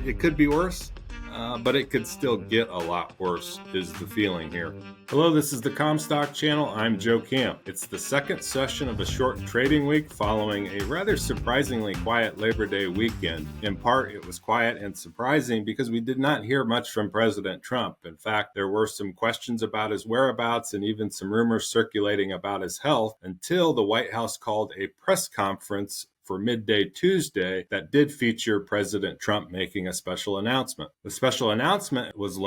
it could be worse, but it could still get a lot worse is the feeling here. Hello, this is the Comstock channel. I'm Joe Camp. It's the second session of a short trading week following a rather surprisingly quiet Labor Day weekend. In part, it was quiet and surprising because we did not hear much from President Trump. In fact, there were some questions about his whereabouts and even some rumors circulating about his health until the White House called a press conference for midday Tuesday that did feature President Trump making a special announcement. The special announcement was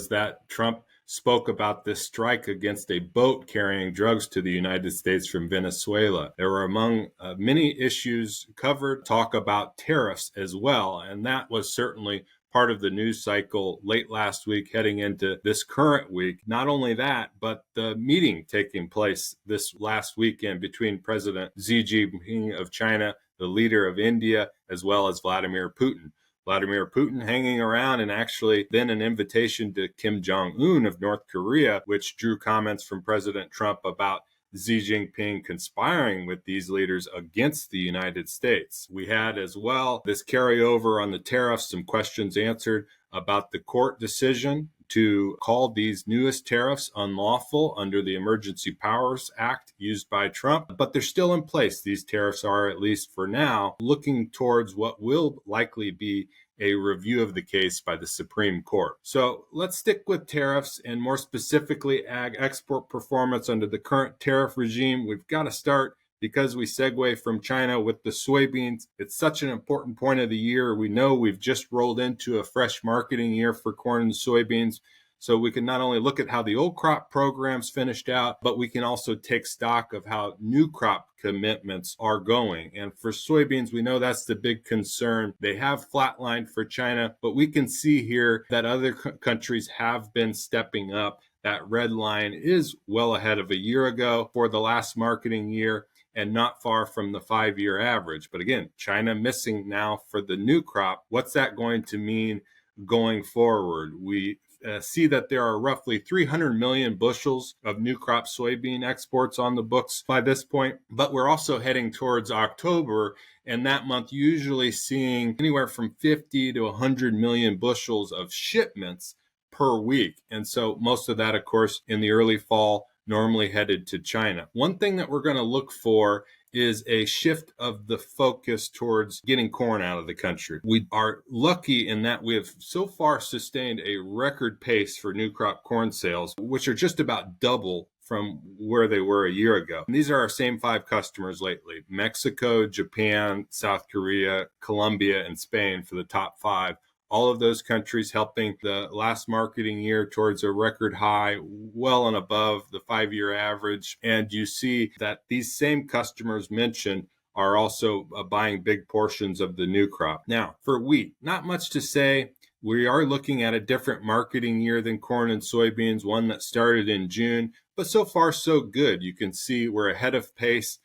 that Trump spoke about this strike against a boat carrying drugs to the United States from Venezuela. There were among many issues covered, talk about tariffs as well, and that was certainly part of the news cycle late last week heading into this current week. Not only that, but the meeting taking place this last weekend between President Xi Jinping of China, the leader of India, as well as Vladimir Putin. Vladimir Putin hanging around, and actually then an invitation to Kim Jong-un of North Korea, which drew comments from President Trump about Xi Jinping conspiring with these leaders against the United States. We had as well this carryover on the tariffs, some questions answered about the court decision to call these newest tariffs unlawful under the Emergency Powers Act used by Trump, but they're still in place. These tariffs are, at least for now, looking towards what will likely be a review of the case by the Supreme Court. So let's stick with tariffs and more specifically ag export performance under the current tariff regime. We've got to start because we segue from China with the soybeans. It's such an important point of the year. We know we've just rolled into a fresh marketing year for corn and soybeans. So we can not only look at how the old crop programs finished out, but we can also take stock of how new crop commitments are going. And for soybeans, we know that's the big concern. They have flatlined for China, but we can see here that other countries have been stepping up. That red line is well ahead of a year ago for the last marketing year and not far from the 5-year average. But again, China missing now for the new crop. What's that going to mean going forward? We see that there are roughly 300 million bushels of new crop soybean exports on the books by this point, but we're also heading towards October, and that month usually seeing anywhere from 50 to 100 million bushels of shipments per week. And so most of that, of course, in the early fall, normally headed to China. One thing that we're going to look for is a shift of the focus towards getting corn out of the country. We are lucky in that we have so far sustained a record pace for new crop corn sales, which are just about double from where they were a year ago. And these are our same 5 customers lately: Mexico, Japan, South Korea, Colombia, and Spain for the top 5. All of those countries helping the last marketing year towards a record high, well and above the 5-year average. And you see that these same customers mentioned are also buying big portions of the new crop. Now, for wheat, not much to say. We are looking at a different marketing year than corn and soybeans, one that started in June, but so far so good. You can see we're ahead of pace.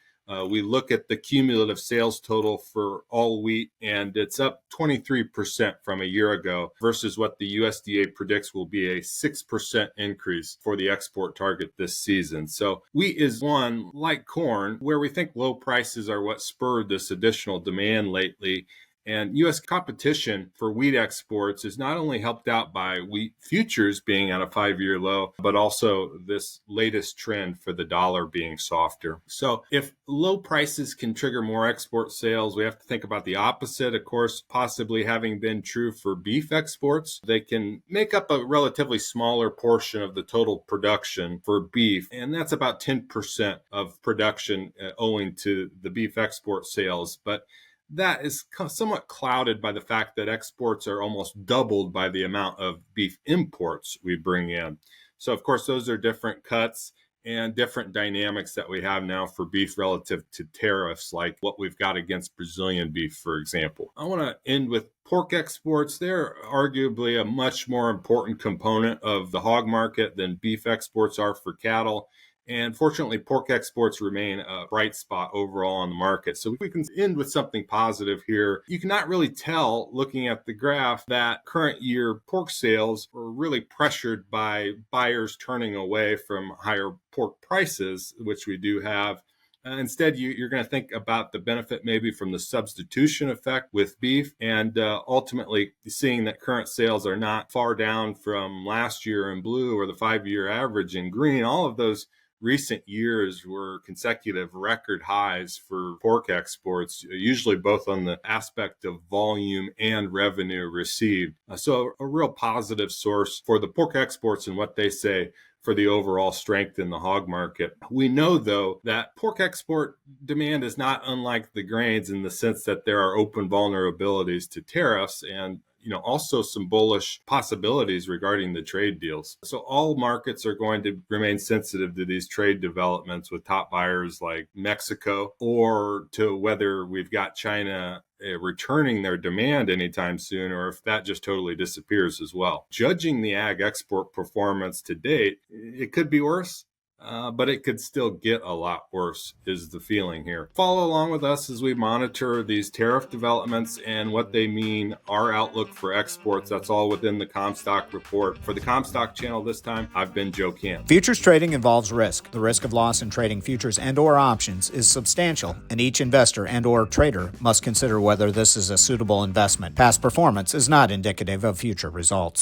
We look at the cumulative sales total for all wheat, and it's up 23% from a year ago versus what the USDA predicts will be a 6% increase for the export target this season. So wheat is one, like corn, where we think low prices are what spurred this additional demand lately. And U.S. competition for wheat exports is not only helped out by wheat futures being at a 5-year low, but also this latest trend for the dollar being softer. So if low prices can trigger more export sales, we have to think about the opposite, of course, possibly having been true for beef exports. They can make up a relatively smaller portion of the total production for beef, and that's about 10% of production owing to the beef export sales. But that is somewhat clouded by the fact that exports are almost doubled by the amount of beef imports we bring in. So, of course, those are different cuts and different dynamics that we have now for beef relative to tariffs, like what we've got against Brazilian beef, for example. I want to end with pork exports. They're arguably a much more important component of the hog market than beef exports are for cattle. And fortunately, pork exports remain a bright spot overall on the market. So we can end with something positive here. You cannot really tell, looking at the graph, that current year pork sales were really pressured by buyers turning away from higher pork prices, which we do have Instead, you're going to think about the benefit maybe from the substitution effect with beef, and ultimately seeing that current sales are not far down from last year in blue or the 5-year average in green. All of those recent years were consecutive record highs for pork exports, usually both on the aspect of volume and revenue received. So a real positive source for the pork exports and what they say for the overall strength in the hog market. We know, though, that pork export demand is not unlike the grains in the sense that there are open vulnerabilities to tariffs and also some bullish possibilities regarding the trade deals. So all markets are going to remain sensitive to these trade developments with top buyers like Mexico, or to whether we've got China returning their demand anytime soon, or if that just totally disappears as well. Judging the ag export performance to date, it could be worse. But it could still get a lot worse, is the feeling here. Follow along with us as we monitor these tariff developments and what they mean, our outlook for exports. That's all within the Comstock Report. For the Comstock channel this time, I've been Joe Camp. Futures trading involves risk. The risk of loss in trading futures and or options is substantial, and each investor and or trader must consider whether this is a suitable investment. Past performance is not indicative of future results.